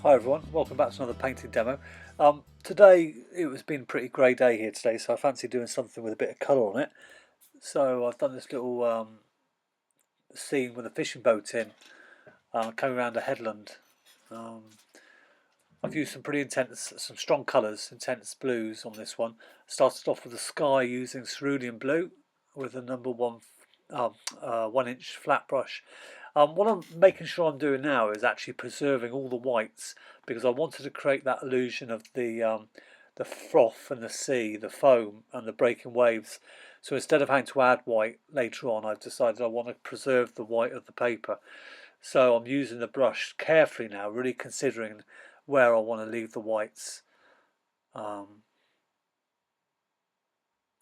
Hi everyone, welcome back to another painting demo. Today it has been a pretty grey day here today, so I fancy doing something with a bit of colour on it. So I've done this little scene with a fishing boat in, coming around a headland. I've used some pretty intense, some strong colours, intense blues on this one. Started off with the sky using cerulean blue with a number 1 inch flat brush. What I'm making sure I'm doing now is actually preserving all the whites, because I wanted to create that illusion of the froth and the sea, the foam and the breaking waves. So instead of having to add white later on, I've decided I want to preserve the white of the paper. So I'm using the brush carefully now, really considering where I want to leave the whites.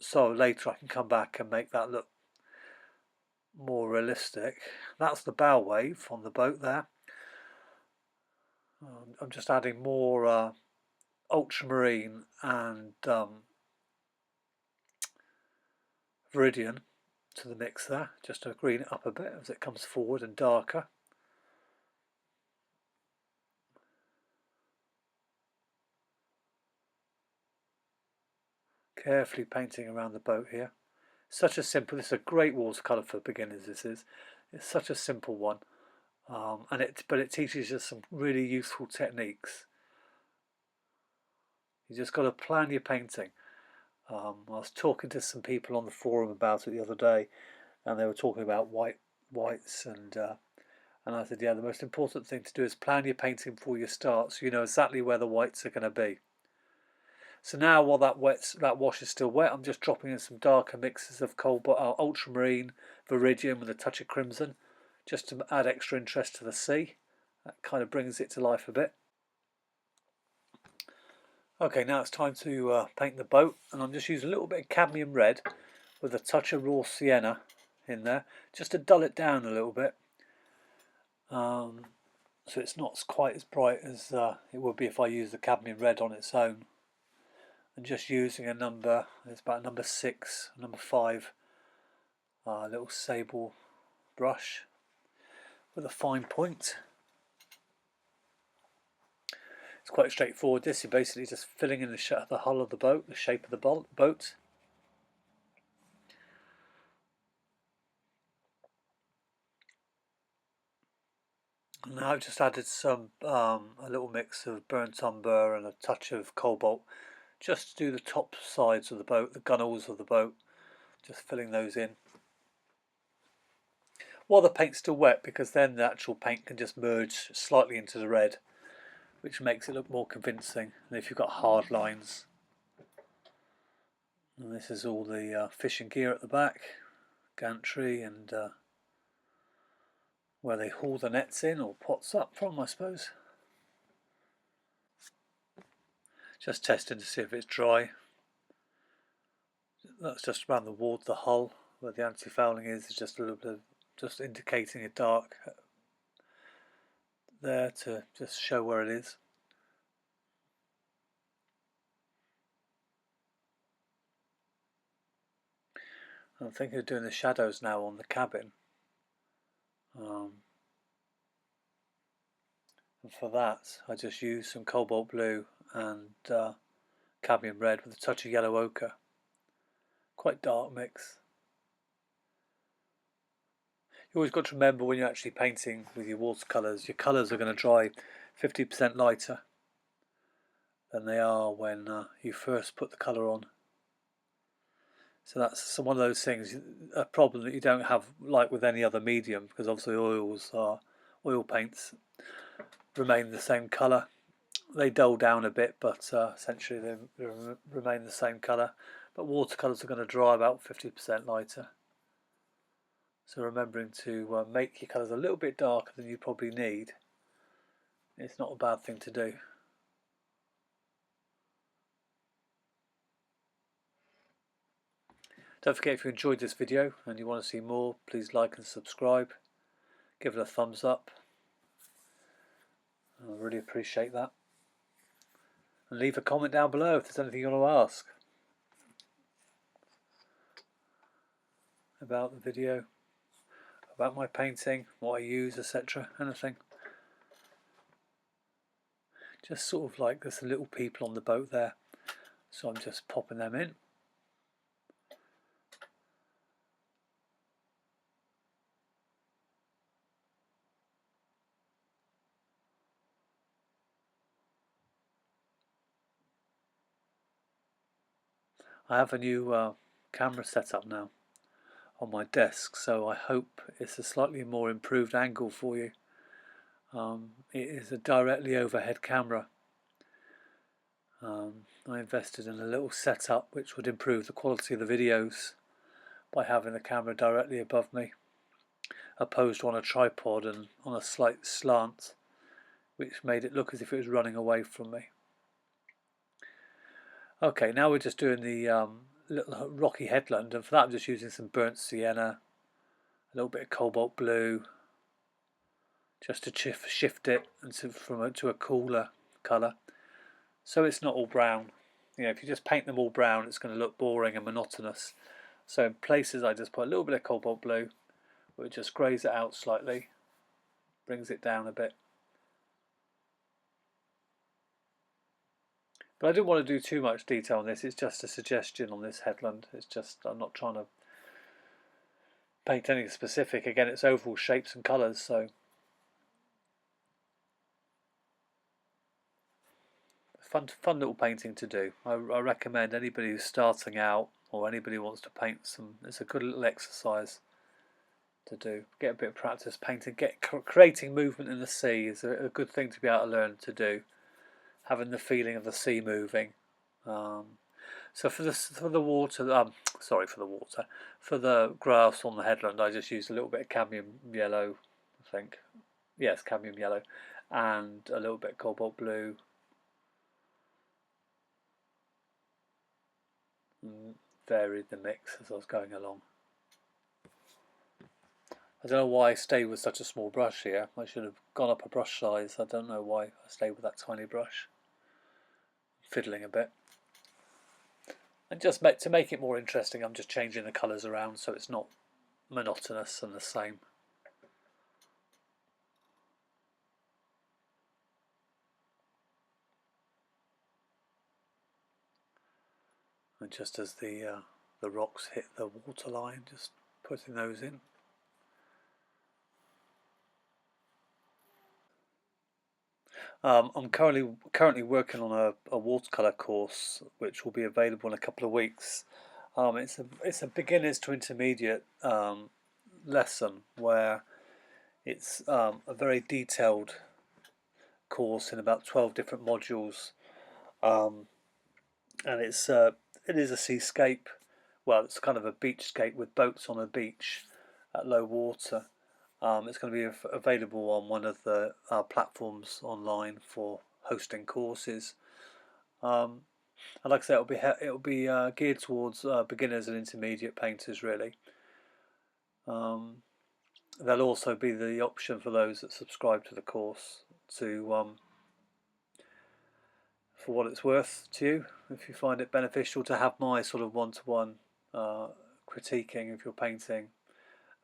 So later I can come back and make that look more realistic. That's the bow wave on the boat there. I'm just adding more ultramarine and viridian to the mix there, just to green it up a bit as it comes forward and darker. Carefully painting around the boat here. Such a simple, this is a great watercolour for beginners, this is. It's such a simple one. But it teaches you some really useful techniques. You just got to plan your painting. I was talking to some people on the forum about it the other day, and they were talking about whites, and I said, yeah, the most important thing to do is plan your painting before you start, so you know exactly where the whites are going to be. So now, while that wash is still wet, I'm just dropping in some darker mixes of ultramarine, viridian with a touch of crimson, just to add extra interest to the sea. That kind of brings it to life a bit. Okay, now it's time to paint the boat, and I'm just using a little bit of cadmium red with a touch of raw sienna in there, just to dull it down a little bit, so it's not quite as bright as it would be if I used the cadmium red on its own. And just using it's about number 6, number 5, little sable brush with a fine point. It's quite straightforward. This is basically just filling in the hull of the boat, the shape of the boat. And now I've just added a little mix of burnt umber and a touch of cobalt, just to do the top sides of the boat, the gunwales of the boat, just filling those in. While the paint's still wet, because then the actual paint can just merge slightly into the red, which makes it look more convincing than if you've got hard lines. And this is all the fishing gear at the back, gantry, and where they haul the nets in or pots up from, I suppose. Just testing to see if it's dry. That's just around the hull where the anti-fouling is just a little bit, just indicating a dark there to just show where it is. I'm thinking of doing the shadows now on the cabin. And for that I just use some cobalt blue and cadmium red with a touch of yellow ochre. Quite dark mix. You always got to remember when you're actually painting with your watercolours, your colours are going to dry 50% lighter than they are when you first put the colour on. So that's one of those things, a problem that you don't have like with any other medium, because obviously oil paints remain the same colour. They dull down a bit, but essentially they remain the same colour. But watercolours are going to dry about 50% lighter. So remembering to make your colours a little bit darker than you probably need, it's not a bad thing to do. Don't forget, if you enjoyed this video and you want to see more, please like and subscribe. Give it a thumbs up. I really appreciate that. And leave a comment down below if there's anything you want to ask about the video, about my painting, what I use, etc. Anything. just sort of like there's some little people on the boat there, so I'm just popping them in. I have a new camera set up now on my desk, so I hope it's a slightly more improved angle for you. It is a directly overhead camera. I invested in a little setup which would improve the quality of the videos by having the camera directly above me, opposed to on a tripod and on a slight slant, which made it look as if it was running away from me. Okay, now we're just doing the little rocky headland, and for that I'm just using some burnt sienna, a little bit of cobalt blue, just to shift it to a cooler colour, so it's not all brown. You know, if you just paint them all brown, it's going to look boring and monotonous. So in places I just put a little bit of cobalt blue, which just greys it out slightly, brings it down a bit. But I didn't want to do too much detail on this. It's just a suggestion on this headland. It's just, I'm not trying to paint anything specific. Again, it's overall shapes and colours, so fun little painting to do. I recommend anybody who's starting out or anybody who wants to paint some. It's a good little exercise to do. Get a bit of practice painting. Creating movement in the sea is a good thing to be able to learn to do. Having the feeling of the sea moving. So for the grass on the headland, I just used a little bit of cadmium yellow, I think. Yes, cadmium yellow, and a little bit of cobalt blue. And varied the mix as I was going along. I don't know why I stayed with such a small brush here. I should have gone up a brush size. I don't know why I stayed with that tiny brush. Fiddling a bit. And just to make it more interesting, I'm just changing the colours around so it's not monotonous and the same. And just as the rocks hit the waterline, just putting those in. I'm currently working on a watercolour course which will be available in a couple of weeks. It's a beginners to intermediate lesson where it's a very detailed course in about 12 different modules, and it is a seascape. Well, it's kind of a beachscape with boats on a beach at low water. It's going to be available on one of the platforms online for hosting courses. And like I say, it'll be geared towards beginners and intermediate painters, really. There'll also be the option for those that subscribe to the course to, for what it's worth to you, if you find it beneficial to have my sort of one-to-one critiquing of your painting,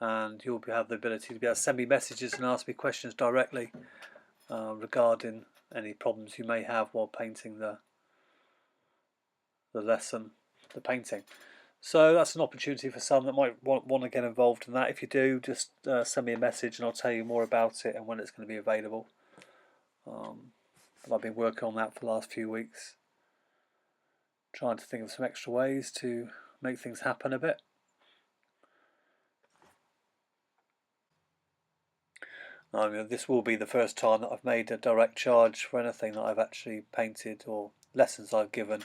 and you'll have the ability to be able to send me messages and ask me questions directly regarding any problems you may have while painting the lesson, the painting. So that's an opportunity for some that might want to get involved in that. If you do, just send me a message and I'll tell you more about it and when it's going to be available. But I've been working on that for the last few weeks, trying to think of some extra ways to make things happen a bit. This will be the first time that I've made a direct charge for anything that I've actually painted or lessons I've given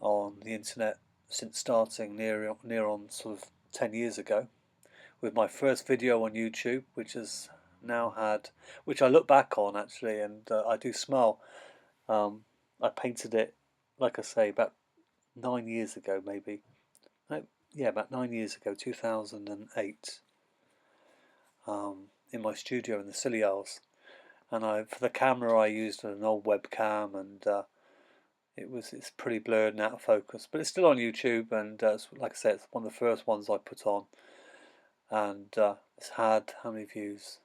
on the internet since starting near on sort of 10 years ago, with my first video on YouTube, which has now had, which I look back on actually, and I do smile. I painted it, like I say, about 9 years ago, maybe. About 9 years ago, 2008. In my studio in the Scilly Isles, and for the camera I used an old webcam, and it's pretty blurred and out of focus, but it's still on YouTube, and like I said, it's one of the first ones I put on, and it's had how many views?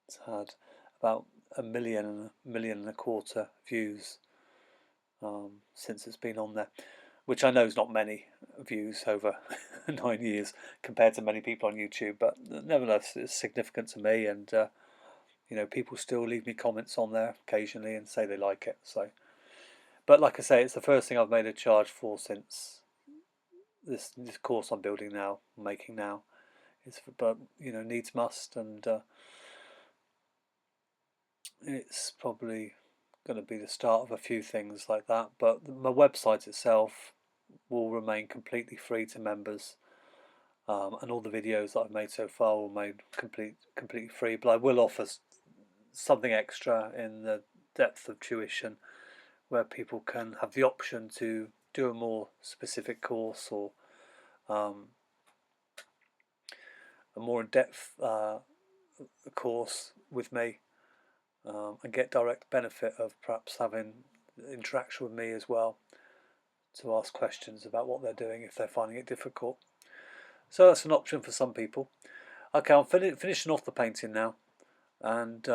It's had about a million and a quarter views since it's been on there, which I know is not many views over 9 years compared to many people on YouTube, but nevertheless it's significant to me, and you know, people still leave me comments on there occasionally and say they like it. So, but like I say, it's the first thing I've made a charge for since this course I'm building now, making now. But you know, needs must, and it's probably going to be the start of a few things like that. But my website itself will remain completely free to members, and all the videos that I've made so far will be completely free. But I will offer something extra in the depth of tuition, where people can have the option to do a more specific course, or a more in-depth course with me, and get direct benefit of perhaps having interaction with me as well, to ask questions about what they're doing if they're finding it difficult. So that's an option for some people. Okay, I'm finishing off the painting now, and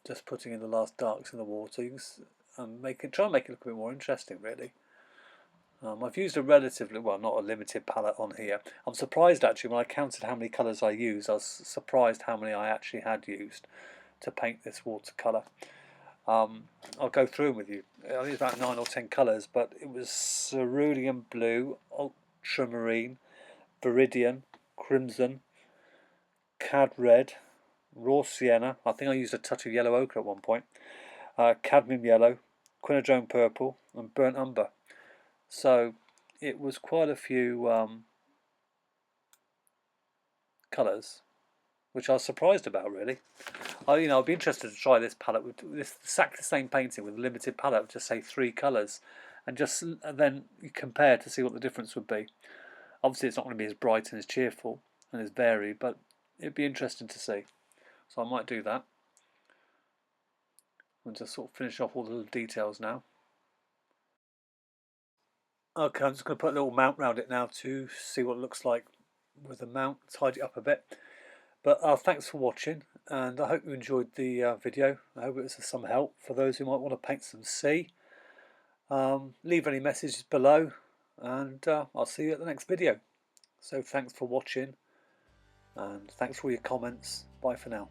just putting in the last darks in the water. You can try and make it look a bit more interesting, really. I've used a relatively, well, not a limited palette on here. I'm surprised actually when I counted how many colours I used. I was surprised how many I actually had used to paint this watercolour. I'll go through them with you. I think it's about 9 or 10 colours, but it was cerulean blue, ultramarine, viridian, crimson, cad red, raw sienna. I think I used a touch of yellow ochre at one point. Cadmium yellow, quinadrone purple, and burnt umber. So it was quite a few colours, which I was surprised about, really. I'd be interested to try this palette with exactly the same painting with a limited palette of just say 3 colours, and then compare to see what the difference would be. Obviously, it's not going to be as bright and as cheerful and as varied, but it'd be interesting to see. So I might do that. And just sort of finish off all the little details now. Okay, I'm just going to put a little mount around it now to see what it looks like with the mount, tidy it up a bit. But thanks for watching, and I hope you enjoyed the video. I hope it was some help for those who might want to paint some sea. Leave any messages below, and I'll see you at the next video. So thanks for watching, and thanks for all your comments. Bye for now.